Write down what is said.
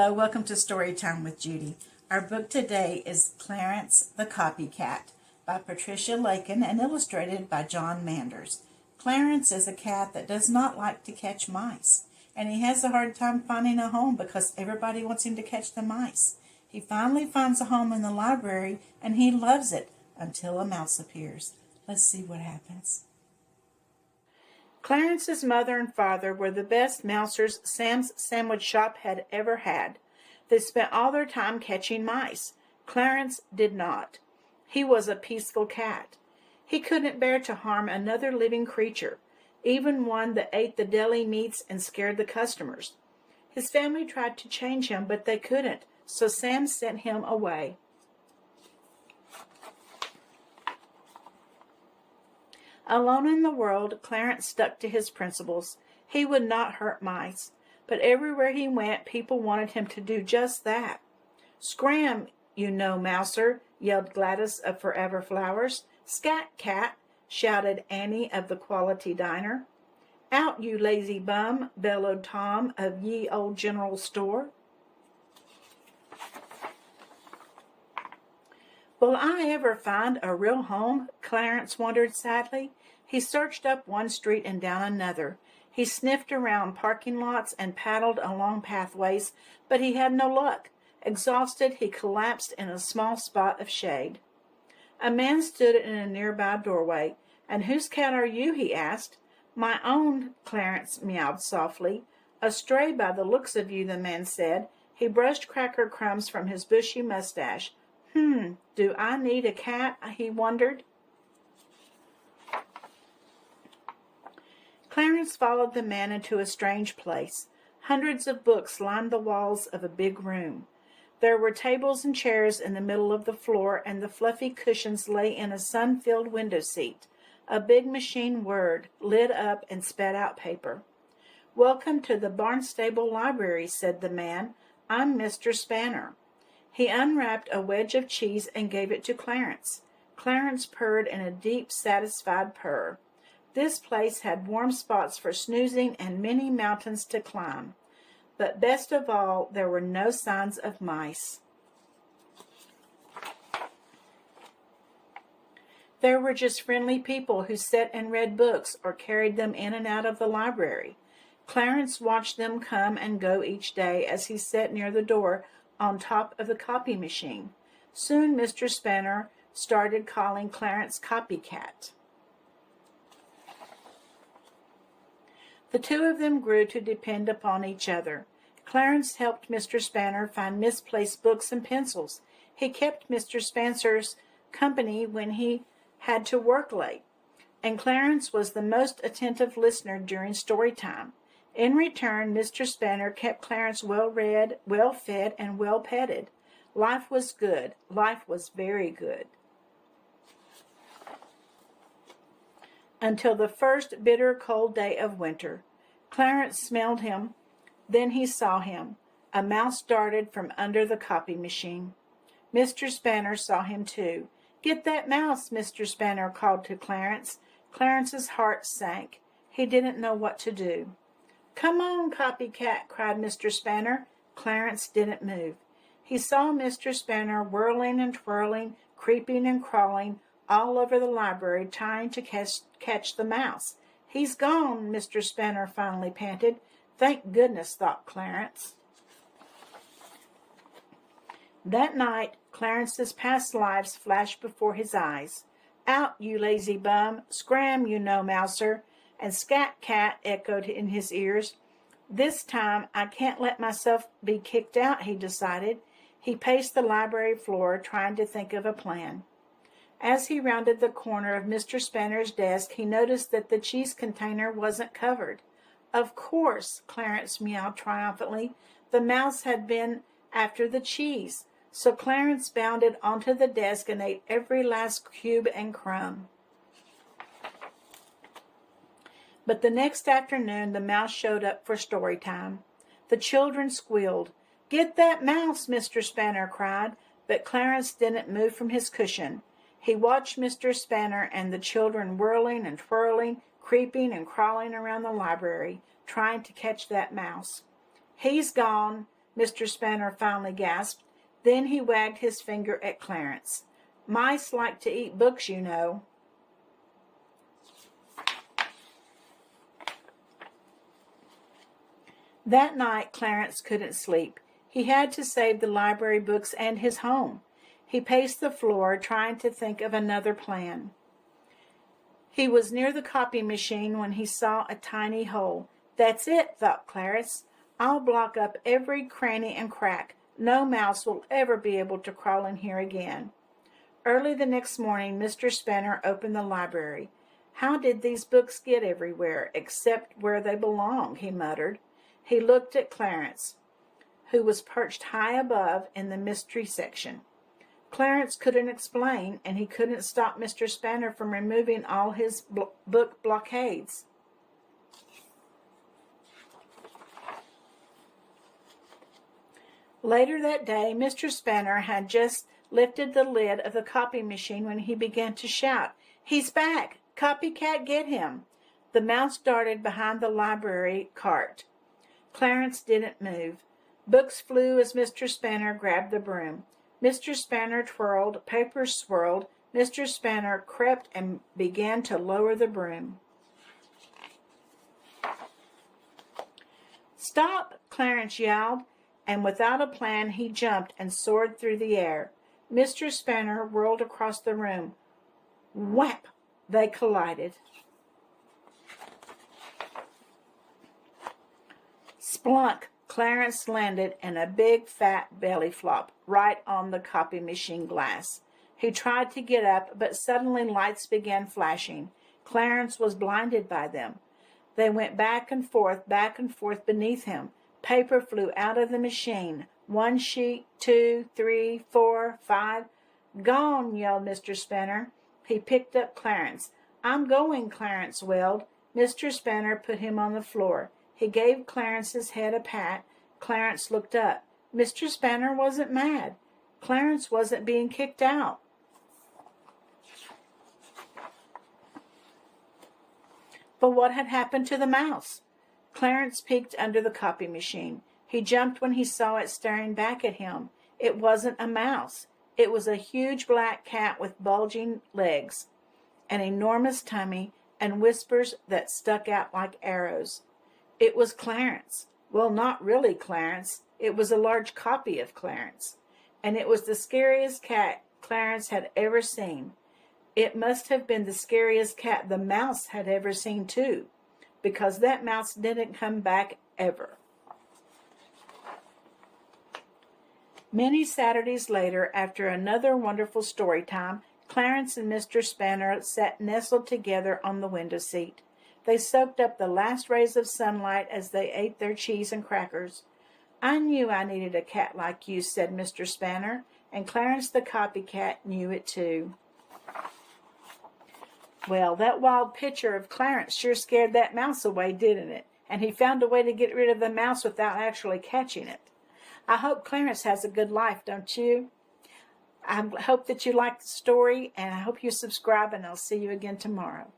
Hello, welcome to Storytime with Judy. Our book today is Clarence the Copycat by Patricia Lakin and illustrated by John Manders. Clarence is a cat that does not like to catch mice, and he has a hard time finding a home because everybody wants him to catch the mice. He finally finds a home in the library, and he loves it until a mouse appears. Let's see what happens. Clarence's mother and father were the best mousers Sam's sandwich shop had ever had. They spent all their time catching mice. Clarence did not. He was a peaceful cat. He couldn't bear to harm another living creature, even one that ate the deli meats and scared the customers. His family tried to change him, but they couldn't, so Sam sent him away. Alone in the world, Clarence stuck to his principles. He would not hurt mice, but everywhere he went, people wanted him to do just that. "Scram, you know, mouser," yelled Gladys of Forever Flowers. "Scat, cat," shouted Annie of the Quality Diner. "Out, you lazy bum," bellowed Tom of Ye Old General Store. "Will I ever find a real home?" Clarence wondered sadly. He searched up one street and down another. He sniffed around parking lots and paddled along pathways, but he had no luck. Exhausted, he collapsed in a small spot of shade. A man stood in a nearby doorway. "And whose cat are you?" he asked. "My own," Clarence meowed softly. "A stray by the looks of you," the man said. He brushed cracker crumbs from his bushy mustache. Do I need a cat?" he wondered. Clarence followed the man into a strange place. Hundreds of books lined the walls of a big room. There were tables and chairs in the middle of the floor, and the fluffy cushions lay in a sun-filled window seat. A big machine whirred, lit up, and spat out paper. "Welcome to the Barnstable Library," said the man. "I'm Mr. Spanner." He unwrapped a wedge of cheese and gave it to Clarence. Clarence purred in a deep, satisfied purr. This place had warm spots for snoozing and many mountains to climb. But best of all, there were no signs of mice. There were just friendly people who sat and read books or carried them in and out of the library. Clarence watched them come and go each day as he sat near the door on top of the copy machine. Soon Mr. Spanner started calling Clarence Copycat. The two of them grew to depend upon each other. Clarence helped Mr. Spanner find misplaced books and pencils. He kept Mr. Spanner's company when he had to work late, and Clarence was the most attentive listener during story time. In return, Mr. Spanner kept Clarence well-read, well-fed, and well-petted. Life was good. Life was very good. Until the first bitter cold day of winter. Clarence smelled him. Then he saw him. A mouse darted from under the copy machine. Mr. Spanner saw him too. "Get that mouse," Mr. Spanner called to Clarence. Clarence's heart sank. He didn't know what to do. "Come on, Copycat," cried Mr. Spanner. Clarence didn't move. He saw Mr. Spanner whirling and twirling, creeping and crawling all over the library, trying to catch the mouse. "He's gone," Mr. Spanner finally panted. "Thank goodness," thought Clarence. That night, Clarence's past lives flashed before his eyes. "Out, you lazy bum! Scram, you know, mouser!" And "Scat, cat!" echoed in his ears. "This time I can't let myself be kicked out," he decided. He paced the library floor, trying to think of a plan. As he rounded the corner of Mr. Spanner's desk, he noticed that the cheese container wasn't covered. "Of course," Clarence meowed triumphantly. The mouse had been after the cheese. So Clarence bounded onto the desk and ate every last cube and crumb. But the next afternoon, the mouse showed up for story time. The children squealed. "Get that mouse," Mr. Spanner cried, but Clarence didn't move from his cushion. He watched Mr. Spanner and the children whirling and twirling, creeping and crawling around the library, trying to catch that mouse. "He's gone," Mr. Spanner finally gasped. Then he wagged his finger at Clarence. Mice like to eat books, you know. That night, Clarence couldn't sleep. He had to save the library books and his home. He paced the floor, trying to think of another plan. He was near the copy machine when he saw a tiny hole. That's it, thought Clarence. I'll block up every cranny and crack. No mouse will ever be able to crawl in here again. Early the next morning, Mr. Spanner opened the library. How did these books get everywhere, except where they belong, he muttered. He looked at Clarence, who was perched high above in the mystery section. Clarence couldn't explain, and he couldn't stop Mr. Spanner from removing all his book blockades. Later that day, Mr. Spanner had just lifted the lid of the copy machine when he began to shout, "He's back! Copycat, get him!" The mouse darted behind the library cart. Clarence didn't move. Books flew as Mr. Spanner grabbed the broom. Mr. Spanner twirled, papers swirled. Mr. Spanner crept and began to lower the broom. "Stop!" Clarence yelled, and without a plan he jumped and soared through the air. Mr. Spanner whirled across the room. Whap! They collided. Splunk! Clarence landed in a big fat belly flop right on the copy machine glass. He tried to get up, but suddenly lights began flashing. Clarence was blinded by them. They went back and forth beneath him. Paper flew out of the machine. 1 sheet, 2, 3, 4, 5. "Gone!" yelled Mr. Spanner. He picked up Clarence. "I'm going," Clarence wailed. Mr. Spanner put him on the floor. He gave Clarence's head a pat. Clarence looked up. Mr. Spanner wasn't mad. Clarence wasn't being kicked out. But what had happened to the mouse? Clarence peeked under the copy machine. He jumped when he saw it staring back at him. It wasn't a mouse. It was a huge black cat with bulging legs, an enormous tummy, and whiskers that stuck out like arrows. It was Clarence. Well, not really Clarence. It was a large copy of Clarence. And it was the scariest cat Clarence had ever seen. It must have been the scariest cat the mouse had ever seen, too, because that mouse didn't come back ever. Many Saturdays later, after another wonderful story time, Clarence and Mr. Spanner sat nestled together on the window seat. They soaked up the last rays of sunlight as they ate their cheese and crackers. "I knew I needed a cat like you," said Mr. Spanner, and Clarence the copycat knew it too. Well, that wild picture of Clarence sure scared that mouse away, didn't it? And he found a way to get rid of the mouse without actually catching it. I hope Clarence has a good life, don't you? I hope that you liked the story, and I hope you subscribe, and I'll see you again tomorrow.